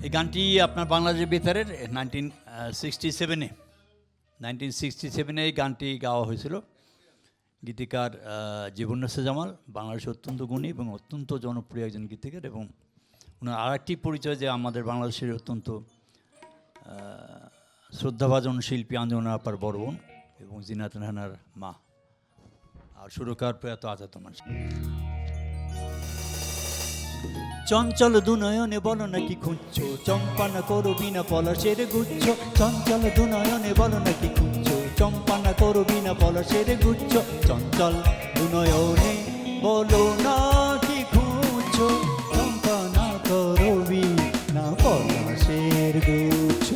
এই গানটি আপনার বাংলাদেশের বেতারের 1967 এই গানটি গাওয়া হয়েছিল। গীতিকার জীবন্যাসা জামাল, বাংলাদেশের অত্যন্ত গুণী এবং অত্যন্ত জনপ্রিয় একজন গীতিকার। এবং ওনার আরেকটি পরিচয় যে আমাদের বাংলাদেশের অত্যন্ত শ্রদ্ধাভাজন শিল্পী আঞ্জনা আপার বড় বোন এবং জিনাত রাহানার মা, আর সুরকার প্রয়াত আজাদ মানুষ। চঞ্চল দুনয়নে বলো নাকি খুঁজছো, চম্পানা করো বিনা পলাশের গুচ্ছ। চঞ্চল দুনয়নে বলো নাকি খুঁজছো, চম্পানা করো বিনা পলাশের গুচ্ছ। চঞ্চল দুনয়নে বলো নাকি খুঁজছো, চম্পানা করো বিনা পলাশের গুচ্ছ।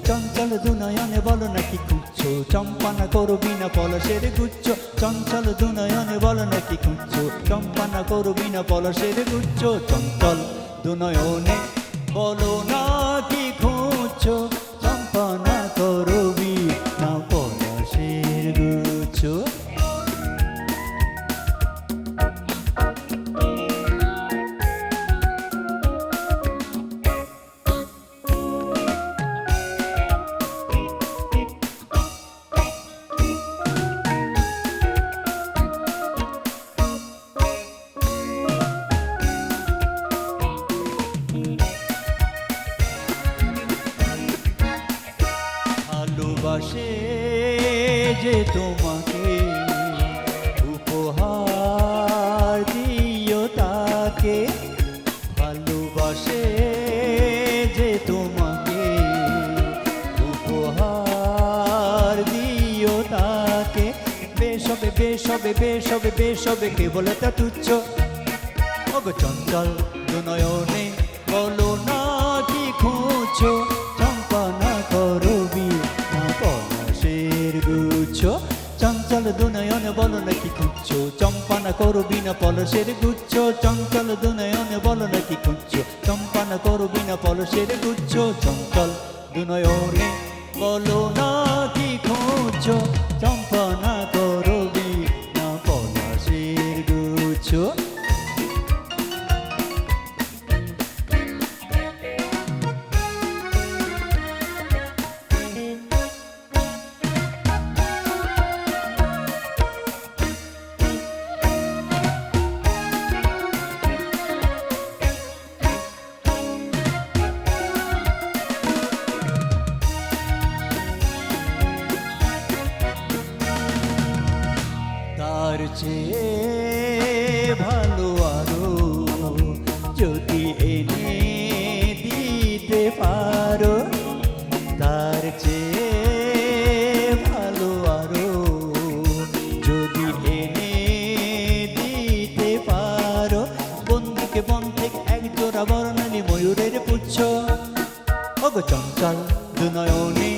চঞ্চল দুনয়নে বলো নাকি খুঁজছো, চম্পানা করো বিনা পলাশের গুচ্ছ। চঞ্চল দুনয়নে বলো নাকি খুঁজছো, চম্পানা করো বিনা পলাশের গুচ্ছ। চঞ্চল দুনয়নে বলো নাকি খুঁজছো, চম্পানা করো বিনা পলাশের গুচ্ছ। ভালোবাসে যে তোমাকে উপহার দিও তাকে, ভালোবাসে যে তোমাকে উপহার দিও তাকে। বেশবে বেশবে বেশবে বেশবে কে বলে তা তুচ্ছ। ওগো চঞ্চল দুনয়নে বলো না কি খুঁজছো, চম্পানা করো বিনা পলাশের গুচ্ছ। চঞ্চল দুনয়নে বলো নাকি খুঁজছো, চম্পানা করো বিনা পলাশের গুচ্ছ। চঞ্চল দুনয়নে বলো নাকি খুঁজছো, চম্পানা করো বিনা পলাশের গুচ্ছ। চঞ্চল দুনয়নে বলো নাকি খুঁজছো, চম্পানা করো বিনা পলাশের গুচ্ছ। তার চেয়ে ভালো আরো যদি এনে দিতে পারো, তার চেয়ে ভালো আরো যদি এনে দিতে পারো। বন্ধুকে বন থেকে এক জোড়া বর্ণালী ময়ূরের পুচ্ছ। ওগো চঞ্চল দুনয়নে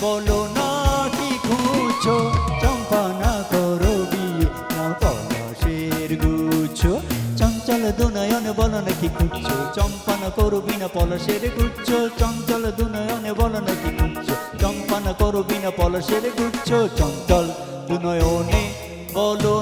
বলো না কি খুঁজছো, চম্পানা করো বিনা পলাশের গুচ্ছ। চঞ্চল দুনয়নে বলো নাকি খুঁজছো, চম্পানা করো বিনা পলাশের গুচ্ছ। চঞ্চল দুনয়নে বলো নাকি খুঁজছো, চম্পানা করো বিনা পলাশের গুচ্ছ। চঞ্চল দুনয়নে বলো